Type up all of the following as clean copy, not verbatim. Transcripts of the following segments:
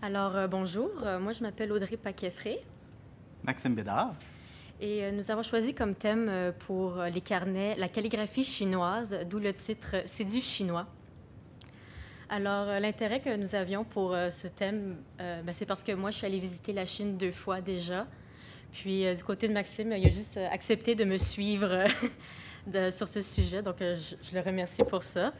Alors, bonjour, moi je m'appelle Audrey Paquet-Fré Maxime Bédard. et nous avons choisi comme thème pour les carnets la calligraphie chinoise, d'où le titre C'est du chinois. Alors, l'intérêt que nous avions pour ce thème, c'est parce que moi je suis allée visiter la Chine 2 fois déjà. Puis du côté de Maxime, il a juste accepté de me suivre sur ce sujet, donc je le remercie pour ça.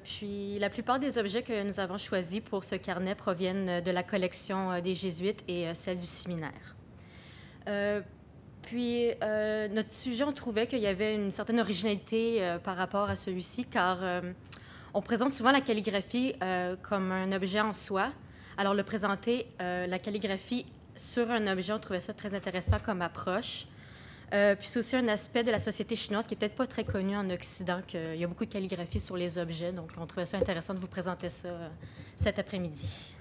Puis la plupart des objets que nous avons choisis pour ce carnet proviennent de la collection des Jésuites et celle du séminaire. Notre sujet, on trouvait qu'il y avait une certaine originalité par rapport à celui-ci, car on présente souvent la calligraphie comme un objet en soi. Alors, le présenter, la calligraphie sur un objet, on trouvait ça très intéressant comme approche. Puis c'est aussi un aspect de la société chinoise qui n'est peut-être pas très connu en Occident, qu'il y a beaucoup de calligraphie sur les objets. Donc, on trouvait ça intéressant de vous présenter ça cet après-midi.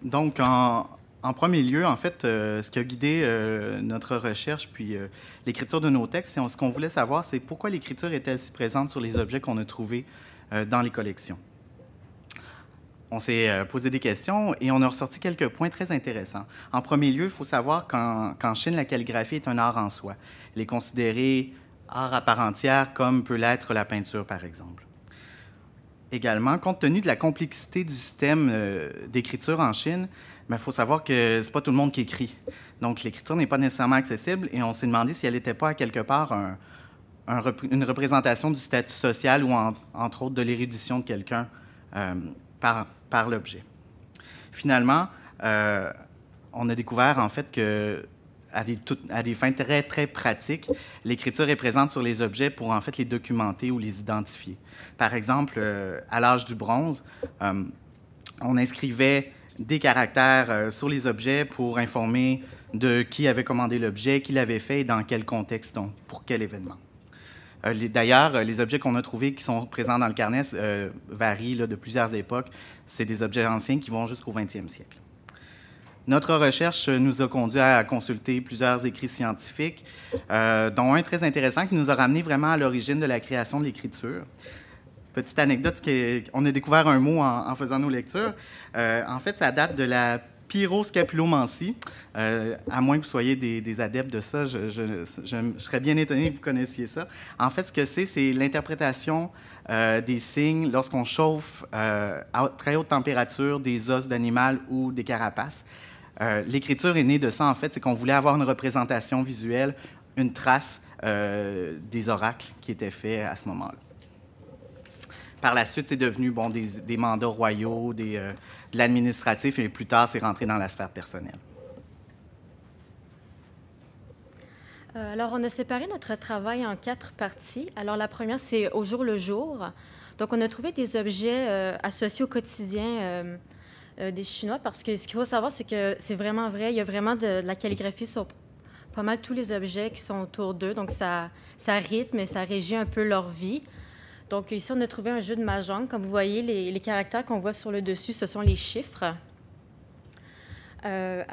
Donc, en premier lieu, en fait, ce qui a guidé notre recherche puis l'écriture de nos textes, ce qu'on voulait savoir, c'est pourquoi l'écriture est-elle si présente sur les objets qu'on a trouvés dans les collections. On s'est posé des questions et on a ressorti quelques points très intéressants. En premier lieu, il faut savoir qu'en Chine, la calligraphie est un art en soi. Elle est considérée art à part entière, comme peut l'être la peinture, par exemple. Également, compte tenu de la complexité du système d'écriture en Chine, il faut savoir que ce n'est pas tout le monde qui écrit. Donc, l'écriture n'est pas nécessairement accessible et on s'est demandé si elle n'était pas, à quelque part, une représentation du statut social ou, entre autres, de l'érudition de quelqu'un par l'objet. Finalement, on a découvert, en fait, que à des fins très, très pratiques, l'écriture est présente sur les objets pour, en fait, les documenter ou les identifier. Par exemple, à l'âge du bronze, on inscrivait des caractères sur les objets pour informer de qui avait commandé l'objet, qui l'avait fait et dans quel contexte, donc pour quel événement. D'ailleurs, les objets qu'on a trouvés qui sont présents dans le carnet varient là, de plusieurs époques. C'est des objets anciens qui vont jusqu'au 20e siècle. Notre recherche nous a conduit à consulter plusieurs écrits scientifiques, dont un très intéressant qui nous a ramené vraiment à l'origine de la création de l'écriture. Petite anecdote, on a découvert un mot en faisant nos lectures. En fait, ça date de la pyroscapulomancie. À moins que vous soyez des adeptes de ça, je serais bien étonné que vous connaissiez ça. En fait, ce que c'est l'interprétation des signes lorsqu'on chauffe à très haute température des os d'animal ou des carapaces. L'écriture est née de ça, en fait, c'est qu'on voulait avoir une représentation visuelle, une trace des oracles qui étaient faits à ce moment-là. Par la suite, c'est devenu des mandats royaux, de l'administratif, et plus tard, c'est rentré dans la sphère personnelle. Alors, on a séparé notre travail en 4 parties. Alors, la première, c'est au jour le jour. Donc, on a trouvé des objets associés au quotidien des Chinois, parce que ce qu'il faut savoir, c'est que c'est vraiment vrai. Il y a vraiment de la calligraphie sur pas mal tous les objets qui sont autour d'eux. Donc, ça rythme et ça régit un peu leur vie. Donc, ici, on a trouvé un jeu de mahjong. Comme vous voyez, les caractères qu'on voit sur le dessus, ce sont les chiffres. Ça,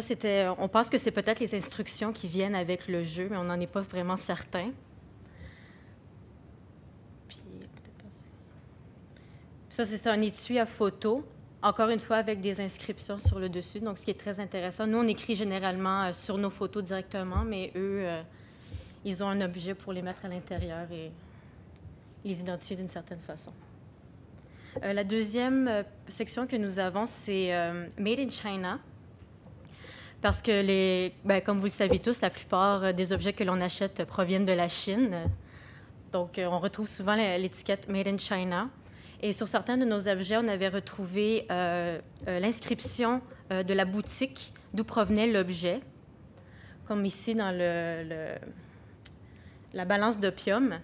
c'était... On pense que c'est peut-être les instructions qui viennent avec le jeu, mais on n'en est pas vraiment certain. Ça, c'est un étui à photo, encore une fois avec des inscriptions sur le dessus, donc ce qui est très intéressant. Nous, on écrit généralement sur nos photos directement, mais eux... ils ont un objet pour les mettre à l'intérieur et les identifier d'une certaine façon. La deuxième section que nous avons, c'est Made in China. Parce que, comme vous le savez tous, la plupart des objets que l'on achète proviennent de la Chine. Donc, on retrouve souvent l'étiquette Made in China. Et sur certains de nos objets, on avait retrouvé l'inscription de la boutique d'où provenait l'objet. Comme ici dans la balance d'opium,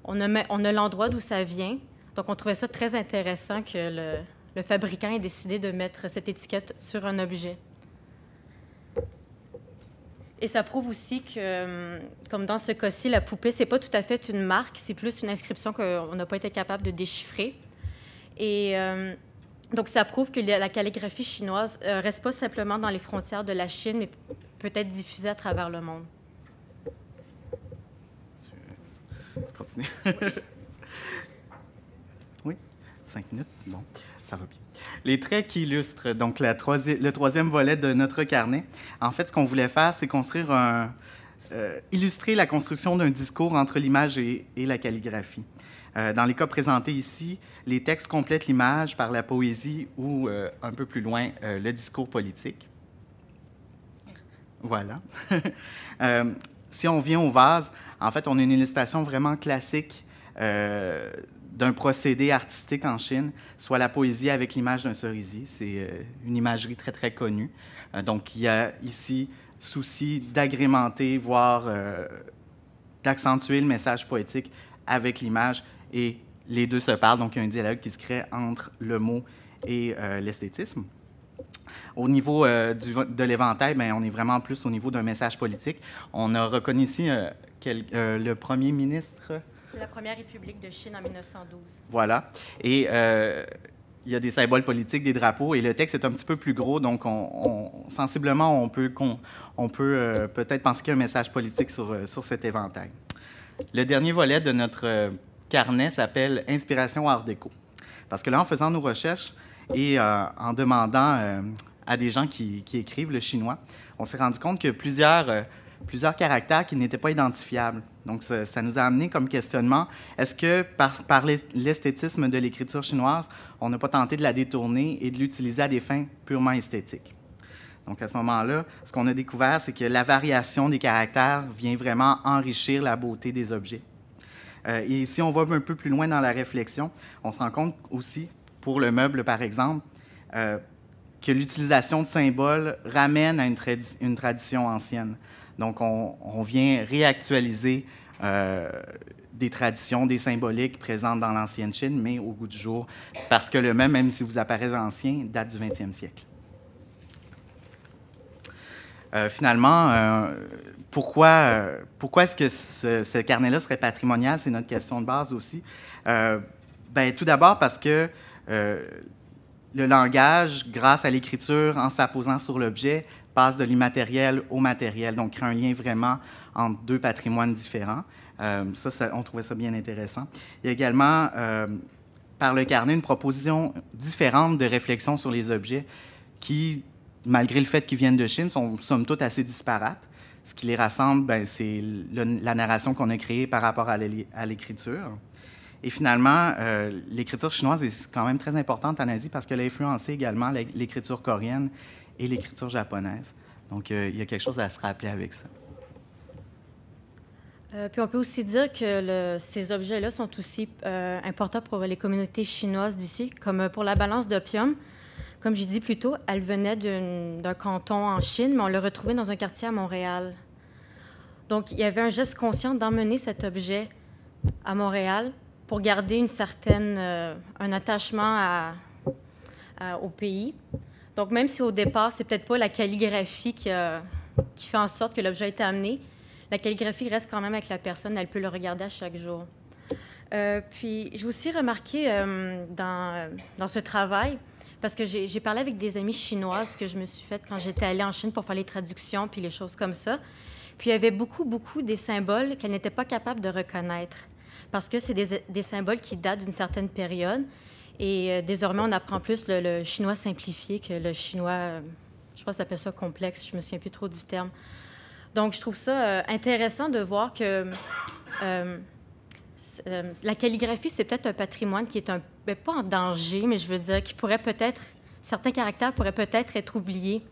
on a l'endroit d'où ça vient. Donc, on trouvait ça très intéressant que le fabricant ait décidé de mettre cette étiquette sur un objet. Et ça prouve aussi que, comme dans ce cas-ci, la poupée, c'est pas tout à fait une marque, c'est plus une inscription qu'on n'a pas été capable de déchiffrer. Et donc, ça prouve que la calligraphie chinoise ne reste pas simplement dans les frontières de la Chine, mais peut être diffusée à travers le monde. Tu continues. 5 minutes, bon, ça va bien. Les traits qui illustrent donc le troisième volet de notre carnet. En fait, ce qu'on voulait faire, c'est construire illustrer la construction d'un discours entre l'image et la calligraphie. Dans les cas présentés ici, les textes complètent l'image par la poésie ou, un peu plus loin, le discours politique. Voilà. Si on vient au vase, en fait, on a une illustration vraiment classique d'un procédé artistique en Chine, soit la poésie avec l'image d'un cerisier. C'est une imagerie très, très connue. Donc, il y a ici souci d'agrémenter, voire d'accentuer le message poétique avec l'image, et les deux se parlent. Donc, il y a un dialogue qui se crée entre le mot et l'esthétisme. Au niveau de l'éventail, bien, on est vraiment plus au niveau d'un message politique. On a reconnu ici le premier ministre... La Première République de Chine en 1912. Voilà. Et il y a des symboles politiques, des drapeaux, et le texte est un petit peu plus gros, donc sensiblement, on peut peut-être penser qu'il y a un message politique sur cet éventail. Le dernier volet de notre carnet s'appelle « Inspiration Art déco ». Parce que là, en faisant nos recherches et en demandant à des gens qui écrivent le chinois, on s'est rendu compte que plusieurs caractères qui n'étaient pas identifiables. Donc, ça nous a amené comme questionnement, est-ce que par l'esthétisme de l'écriture chinoise, on n'a pas tenté de la détourner et de l'utiliser à des fins purement esthétiques? Donc, à ce moment-là, ce qu'on a découvert, c'est que la variation des caractères vient vraiment enrichir la beauté des objets. Et si on va un peu plus loin dans la réflexion, on se rend compte aussi, pour le meuble, par exemple, que l'utilisation de symboles ramène à une tradition ancienne. Donc, on vient réactualiser des traditions, des symboliques présentes dans l'ancienne Chine, mais au goût du jour, parce que le même si vous apparaît ancien, date du 20e siècle. Finalement, pourquoi est-ce que ce carnet-là serait patrimonial? C'est notre question de base aussi. Bien, tout d'abord parce que le langage, grâce à l'écriture, en s'apposant sur l'objet, passe de l'immatériel au matériel, donc crée un lien vraiment entre deux patrimoines différents. On trouvait ça bien intéressant. Il y a également, par le carnet, une proposition différente de réflexion sur les objets qui, malgré le fait qu'ils viennent de Chine, sont somme toute assez disparates. Ce qui les rassemble, ben, c'est la narration qu'on a créée par rapport à l'écriture. Et finalement, l'écriture chinoise est quand même très importante en Asie parce qu'elle a influencé également l'écriture coréenne et l'écriture japonaise. Donc, il y a quelque chose à se rappeler avec ça. Puis on peut aussi dire que ces objets-là sont aussi importants pour les communautés chinoises d'ici, comme pour la balance d'opium. Comme j'ai dit plus tôt, elle venait d'un canton en Chine, mais on l'a retrouvée dans un quartier à Montréal. Donc, il y avait un geste conscient d'emmener cet objet à Montréal pour garder un attachement au pays. Donc, même si au départ, c'est peut-être pas la calligraphie qui fait en sorte que l'objet a été amené, la calligraphie reste quand même avec la personne, elle peut le regarder à chaque jour. Puis, j'ai aussi remarqué dans ce travail, parce que j'ai parlé avec des amies chinoises que je me suis faites quand j'étais allée en Chine pour faire les traductions puis les choses comme ça. Puis, il y avait beaucoup des symboles qu'elles n'étaient pas capables de reconnaître parce que c'est des symboles qui datent d'une certaine période. Et désormais, on apprend plus le chinois simplifié que le chinois, je pense qu'on appelle ça complexe, je me souviens plus trop du terme. Donc, je trouve ça intéressant de voir que la calligraphie, c'est peut-être un patrimoine qui est pas en danger, mais je veux dire, certains caractères pourraient peut-être être oubliés.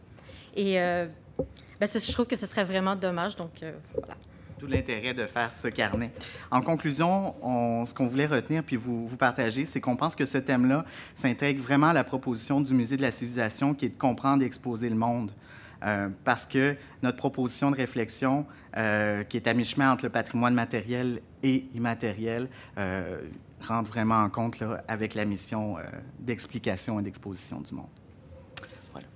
Et je trouve que ce serait vraiment dommage. Donc, voilà. Tout l'intérêt de faire ce carnet. En conclusion, ce qu'on voulait retenir puis vous partager, c'est qu'on pense que ce thème-là s'intègre vraiment à la proposition du Musée de la civilisation qui est de comprendre et exposer le monde. Parce que notre proposition de réflexion, qui est à mi-chemin entre le patrimoine matériel et immatériel, rentre vraiment en compte là, avec la mission d'explication et d'exposition du monde. Voilà.